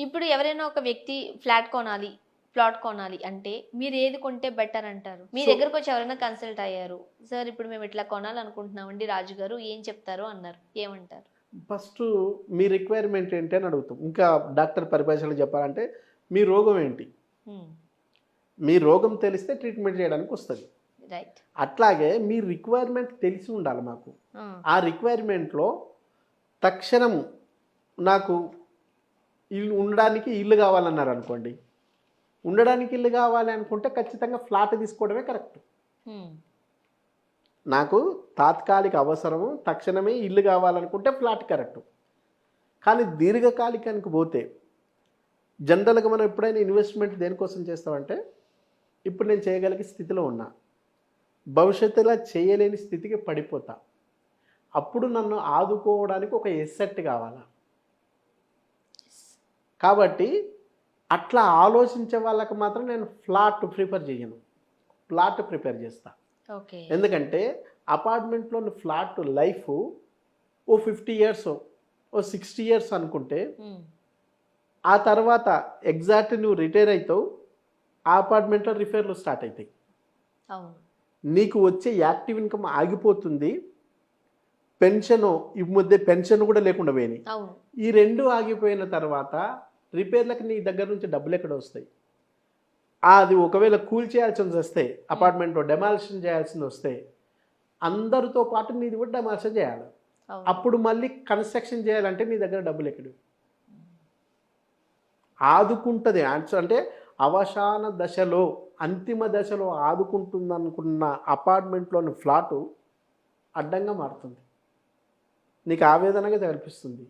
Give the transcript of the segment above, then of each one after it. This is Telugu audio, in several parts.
ఇప్పుడు ఎవరైనా ఒక వ్యక్తి ఫ్లాట్ కొనాలి, ప్లాట్ కొనాలి అంటే మీరు ఏది కొంటే బెటర్ అంటారు? మీ సో దగ్గరకు వచ్చి ఎవరైనా కన్సల్ట్ అయ్యారు. సార్ ఇప్పుడు మేము ఇట్లా కొనాలనుకుంటున్నామండి రాజు గారు ఏం చెప్తారు అన్నారు. ఏమంటారు? ఫస్ట్ మీ రిక్వైర్మెంట్ ఏంటి అని అడుగుతాం. ఇంకా డాక్టర్ పరిభాషలో చెప్పాలంటే మీ రోగం ఏంటి? హ్మ్. మీ రోగం తెలిస్తే ట్రీట్మెంట్ చేయడానికి వస్తది. రైట్. అట్లాగే మీ రిక్వైర్మెంట్ తెలిసి ఉండాలి మాకు. ఆ! ఆ రిక్వైర్మెంట్‌లో తక్షణం నాకు ఉండడానికి ఇల్లు కావాలన్నారనుకోండి. ఉండడానికి ఇల్లు కావాలి అనుకుంటే ఖచ్చితంగా ఫ్లాట్ తీసుకోవడమే కరెక్ట్. హ్మ్. నాకు తాత్కాలిక అవసరము తక్షణమే ఇల్లు కావాలనుకుంటే ఫ్లాట్ కరెక్ట్. కానీ దీర్ఘకాలికానికి పోతే జనరల్‌గా మనం ఎప్పుడైనా ఇన్వెస్ట్‌మెంట్ దేనికోసం చేస్తామంటే, ఇప్పుడు నేను చేయగలిగే స్థితిలో ఉన్నా. భవిష్యత్తులో చేయలేని స్థితికి పడిపోతా. అప్పుడు నన్ను ఆదుకోవడానికి ఒక ఎసెట్ కావాలా. కాబట్టి అట్లా ఆలోచించే వాళ్ళకి మాత్రం నేను ఫ్లాట్ ప్రిఫర్ చేయను. ప్లాట్ ప్రిఫర్ చేస్తా. ఓకే. ఎందుకంటే అపార్ట్మెంట్‌లోని ఫ్లాట్ లైఫ్ ఓ 50 ఇయర్స్, ఓ 60 ఇయర్స్ అనుకుంటే, హ్మ్. ఆ తర్వాత ఎగ్జాక్ట్ నువ్వు రిటైర్ అవుతావు. ఆ అపార్ట్మెంట్‌లో రిపేర్లు స్టార్ట్ అవుతాయి. అవును. నీకు వచ్చే యాక్టివ్ ఇన్కమ్ ఆగిపోతుంది. పెన్షను ఈ మధ్య పెన్షన్ కూడా లేకుండా పోయినాయి. అవును. ఈ 2 ఆగిపోయిన తర్వాత రిపేర్‌లకి నీ దగ్గర నుంచి డబ్బులెక్కడ వస్తాయి? అది ఒకవేళ కూల్చేయాల్సిందొస్తే, అపార్ట్మెంట్‌లో డెమాలిషన్ చేయాల్సిందొస్తే, అందరితో పాటు నీది కూడా డెమాలిషన్ చేయాలి. అవును. అప్పుడు మళ్ళీ కన్‌స్ట్రక్షన్ చేయాలంటే నీ దగ్గర డబ్బులెక్కడివి? ఆదుకుంటది. అంటే అవసాన దశలో, అంతిమ దశలో ఆదుకుంటుందనుకున్న అపార్ట్మెంట్‌లోని ఫ్లాటు అడ్డంగా మారుతుంది. నీకు ఆవేదనగా కల్పిస్తుంది.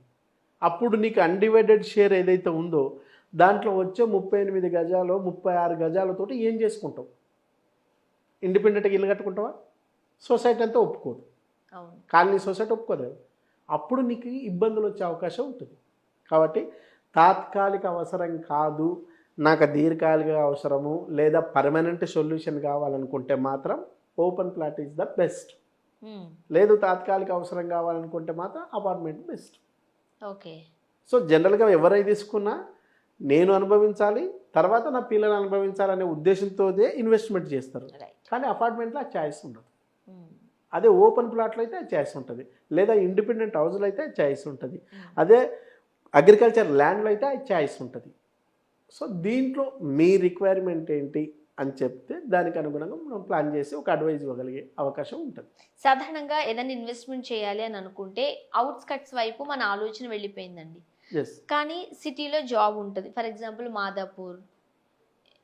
అప్పుడు నీకు అన్‌డివైడెడ్ షేర్ ఏదైతే ఉందో, దాంట్లో వచ్చే 38 గజాలో, 36 గజాలతోటి ఏం చేసుకుంటావు? ఇండిపెండెంట్‌గా ఇల్లు కట్టుకుంటావా? సొసైటీ అంతా ఒప్పుకోదు. అవును. కాలనీ సొసైటీ ఒప్పుకోదు. అప్పుడు నీకు ఇబ్బందులు వచ్చే అవకాశం ఉంటుంది. కాబట్టి తాత్కాలిక అవసరం కాదు, నాకు దీర్ఘకాలిక అవసరము లేదా పర్మనెంట్ సొల్యూషన్ కావాలనుకుంటే మాత్రం open plot is the best. హ్మ్. లేదు తాత్కాలిక అవసరం కావాలనుకుంటే మాత్రం అపార్ట్మెంట్ బెస్ట్. ఓకే. సో జనరల్‌గా ఎవరైతే తీసుకున్నా నేను అనుభవించాలి, తర్వాత నా పిల్లలు అనుభవించాలనే ఉద్దేశంతోనే ఇన్వెస్ట్‌మెంట్ చేస్తారు. రైట్. కానీ అపార్ట్మెంట్‌లో ఆ చాయిస్ ఉండదు. హ్మ్. అదే ఓపెన్ ప్లాట్‌లో అయితే ఆ చాయిస్ ఉంటుంది. లేదా ఇండిపెండెంట్ హౌస్‌లో అయితే ఆ చాయిస్ ఉంటుంది. హ్మ్. అదే అగ్రికల్చర్ ల్యాండ్‌లో అయితే ఆ చాయిస్ ఉంటుంది. సో దీంట్లో మీ రిక్వైర్మెంట్ ఏంటి అని చెప్తే దానికి అనుగుణంగా మనం ప్లాన్ చేసి ఒక అడ్వైజ్ ఇవ్వగలిగే అవకాశం ఉంటుంది. సాధారణంగా ఏదైనా ఇన్వెస్ట్‌మెంట్ చేయాలి అని అనుకుంటే ఔట్‌స్కట్స్ వైపు మన ఆలోచన వెళ్ళిపోయిందండి. యెస్. కానీ సిటీలో జాబ్ ఉంటది. ఫర్ ఎగ్జాంపుల్ మాదాపూర్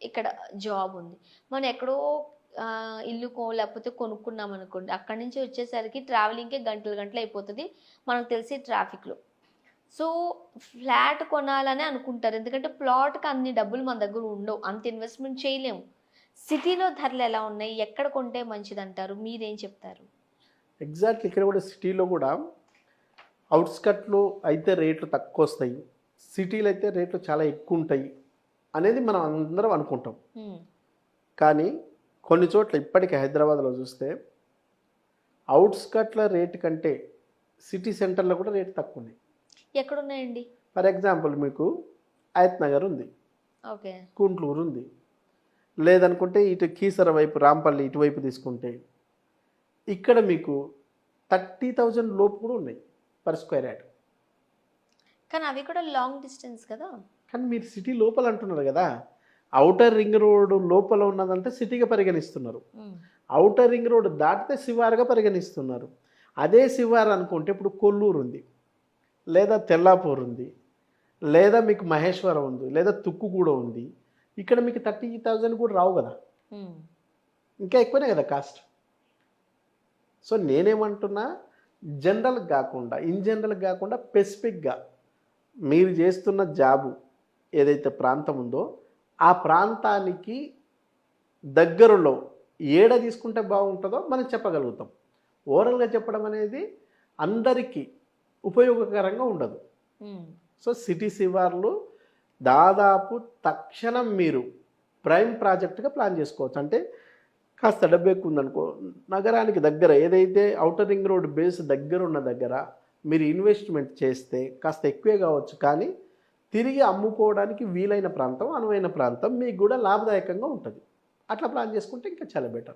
ఇక్కడ జాబ్ ఉంది. మనం ఎక్కడో లేకపోతే కొనుక్కున్నామనుకోండి. అక్కడి నుంచి వచ్చేసరికి ట్రావెలింగ్‌కే గంటలు గంటలు అయిపోతది. మనకు తెలిసి ట్రాఫిక్‌లో. సో, ఫ్లాట్ కొనాలనే అనుకుంటారు. ఎందుకంటే ప్లాట్‌కి అన్ని డబ్బులు మన దగ్గర ఉండవు. అంత ఇన్వెస్ట్‌మెంట్ చేయలేము. సిటీలో ధరలు ఎలా ఉన్నాయి? ఎక్కడ కొంటే మంచిదంటారు? మీరేం చెప్తారు? ఎగ్జాక్ట్‌లీ ఇక్కడ కూడా సిటీలో కూడా ఔట్‌స్కట్‌లో అయితే రేట్లు తక్కువొస్తాయి. సిటీలో అయితే రేట్లు చాలా ఎక్కువుంటాయి అనేది మనం అందరం అనుకుంటాం. హ్మ్. కానీ కొన్ని చోట్ల ఇప్పటికి హైదరాబాద్‌లో చూస్తే ఔట్‌స్కట్‌ల రేటు కంటే సిటీ సెంటర్‌లో కూడా రేటు తక్కువున్నాయి. ఎక్కడున్నాయండి? ఫర్ ఎగ్జాంపుల్ మీకు హయత్ నగర్ ఉంది, ఓకే. గుంట్లూరు ఉంది. లేదనుకుంటే ఇటు కీసర వైపు రాంపల్లి ఇటువైపు తీసుకుంటే ఇక్కడ మీకు 30,000 లోపు కూడా ఉన్నాయి పర్ స్క్వేర్ యార్డ్. కానీ అవి కూడా లాంగ్ డిస్టెన్స్ కదా! కానీ మీరు సిటీ లోపల అంటున్నారు కదా! ఔటర్ రింగ్ రోడ్ లోపల ఉన్నదంటే సిటీగా పరిగణిస్తున్నారు. హ్మ్. ఔటర్ రింగ్ రోడ్ దాటితే శివారుగా పరిగణిస్తున్నారు. అదే శివారు అనుకుంటే ఇప్పుడు కొల్లూరు ఉంది, లేదా తెల్లాపూర్ ఉంది, లేదా మీకు మహేశ్వరం ఉంది, లేదా తుక్కుగూడ ఉంది. ఇక్కడ మీకు 30,000 కూడా రావు కదా! హ్మ్. ఇంకా ఎక్కువనే కదా కాస్ట్. సో నేనేమంటున్నా, జనరల్‌గా కాకుండా, ఇన్ జనరల్‌గా కాకుండా స్పెసిఫిక్‌గా మీరు చేస్తున్న జాబు ఏదైతే ప్రాంతం ఉందో, ఆ ప్రాంతానికి దగ్గరలో ఏడ తీసుకుంటే బాగుంటుందో మనం చెప్పగలుగుతాం. ఓరల్‌గా చెప్పడం అనేది అందరికీ ఉపయోగకరంగా ఉండదు. హ్మ్. సో సిటీ శివార్లు దాదాపు తక్షణం మీరు ప్రైమ్ ప్రాజెక్ట్‌గా ప్లాన్ చేసుకోవచ్చు. అంటే కాస్త డబ్బు ఎక్కువ ఉందనుకో, నగరానికి దగ్గర ఏదైతే ఔటర్ రింగ్ రోడ్ బేస్ దగ్గర ఉన్న దగ్గర మీరు ఇన్వెస్ట్మెంట్ చేస్తే కాస్త ఎక్కువే కావచ్చు, కానీ తిరిగి అమ్ముకోవడానికి వీలైన ప్రాంతం, అనువైన ప్రాంతం మీకు కూడా లాభదాయకంగా ఉంటుంది. అట్లా ప్లాన్ చేసుకుంటే ఇంకా చాలా బెటర్.